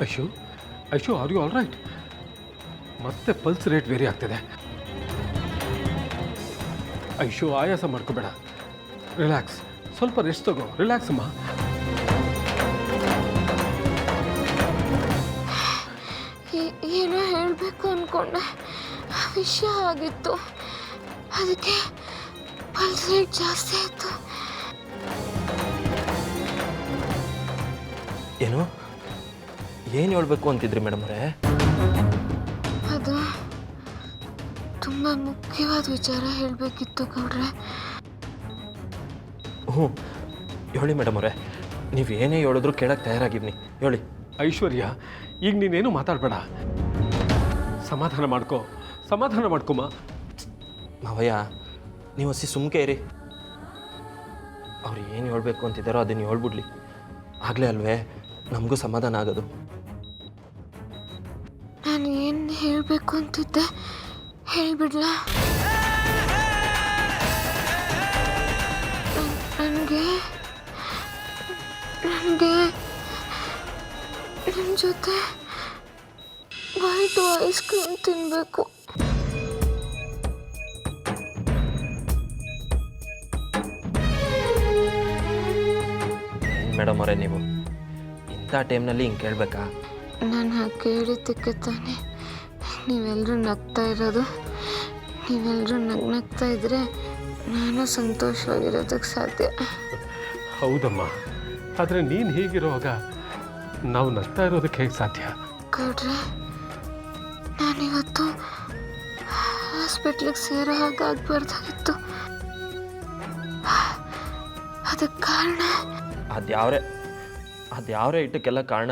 Aishu Aishu are you all right? ಮತ್ತೆ pulse rate vary ಆಗ್ತಿದೆ. ಐಶು ಆಯಾಸ ಮಾಡ್ಕೋಬೇಡ, ರಿಲ್ಯಾಕ್ಸ್, ಸ್ವಲ್ಪ ರೆಸ್ಟ್ ತಗೋ, ರಿಲ್ಯಾಕ್ಸ್ ಅಮ್ಮ. ಏನೋ ಹೇಳಬೇಕು ಅಂದ್ಕೊಂಡೆ, ವಿಷಯ ಆಗಿತ್ತು, ಅದಕ್ಕೆ ಪಲ್ಸ್ ರೇಟ್ ಜಾಸ್ತಿ ಆಯಿತು. ಏನು ಏನು ಹೇಳಬೇಕು ಅಂತಿದ್ರಿ ಮೇಡಮ್ ಅವರೇ? ಅದು ತುಂಬ ಮುಖ್ಯವಾದ ವಿಚಾರ ಹೇಳಬೇಕಿತ್ತು ಗೌಡ್ರೆ. ಹ್ಞೂ ಹೇಳಿ ಮೇಡಮ್ ಅವರೇ, ನೀವು ಏನೇ ಹೇಳಿದ್ರು ಕೇಳಕ್ಕೆ ತಯಾರಾಗಿವ್ನಿ, ಹೇಳಿ. ಐಶ್ವರ್ಯ, ಈಗ ನೀನೇನು ಮಾತಾಡಬೇಡ, ಸಮಾಧಾನ ಮಾಡ್ಕೊಮ್ಮ. ಮಾವಯ್ಯ, ನೀವು ಹಸಿ ಸುಮ್ಕೆ ಇರಿ. ಅವ್ರು ಏನು ಹೇಳಬೇಕು ಅಂತಿದ್ದಾರೋ ಅದನ್ನು ಹೇಳ್ಬಿಡ್ಲಿ, ಆಗಲೇ ಅಲ್ವೇ ನಮಗೂ ಸಮಾಧಾನ ಆಗೋದು. ನಾನು ಏನು ಹೇಳಬೇಕು ಅಂತಿದ್ದೆ ಹೇಳಿಬಿಡ್ಲಾ? ನನಗೆ ನಿಮ್ಮ ಜೊತೆ ವೈಟ್ ಐಸ್ ಕ್ರೀಮ್ ತಿನ್ನಬೇಕು. ಮೇಡಮ್ ಅವರೇ, ನೀವು ಇಂಥ ಟೈಮ್ನಲ್ಲಿ ಹಿಂಗೆ ಕೇಳಬೇಕಾ? ನಾನು ಹಾಗೆ ಕೇಳಿದ್ದಕ್ಕೆ ತಾನೆ ನೀವೆಲ್ಲರೂ ನಗ್ತಾ ಇರೋದು. ನೀವೆಲ್ಲರೂ ನಗ್ತಾ ಇದ್ದರೆ ನಾನು ಸಂತೋಷವಾಗಿರೋದಕ್ಕೆ ಸಾಧ್ಯ. ಹೌದಮ್ಮ, ಆದರೆ ನೀನು ಹೀಗಿರುವಾಗ ನಾವು ನಗ್ತಾ ಇರೋದಕ್ಕೆ ಹೇಗೆ ಸಾಧ್ಯ? ಗೌಡ್ರೆ, ನಾನಿವತ್ತು ಹಾಸ್ಪಿಟ್ಲಿಗೆ ಸೇರೋ ಹಾಗೆ ಆಗಬಾರ್ದಾಗಿತ್ತು. ಅದಕ್ಕೆ ಕಾರಣ ಅದ್ಯಾವ್ರೆ ಇಟ್ಟಕ್ಕೆಲ್ಲ ಕಾರಣ.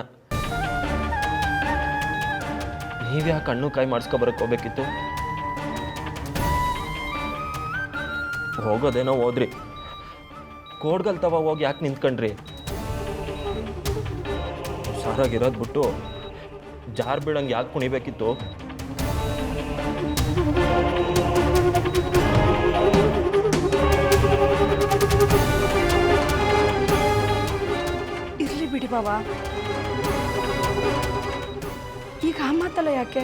ನೀವ್ಯಾಕೆ ಕಣ್ಣು ಕಾಯಿ ಮಾಡಿಸ್ಕೊಬರಕ್ಕೆ ಹೋಗ್ಬೇಕಿತ್ತು? ಹೋಗೋದೇನೋ ಹೋದ್ರಿ, ಕೋಡ್ಗಲ್ತವ ಹೋಗಿ ಯಾಕೆ ನಿಂತ್ಕೊಂಡ್ರಿ? ಸಾರಾಗಿರೋದು ಬಿಟ್ಟು ಜಾರ್ ಬೀಳಂಗೆ ಯಾಕೆ ಕುಣಿಬೇಕಿತ್ತು? ಇರ್ಲಿ ಬಿಡಿ ಬಾವ, ಈಗ ಆ ಮಾತಲ್ಲ ಯಾಕೆ?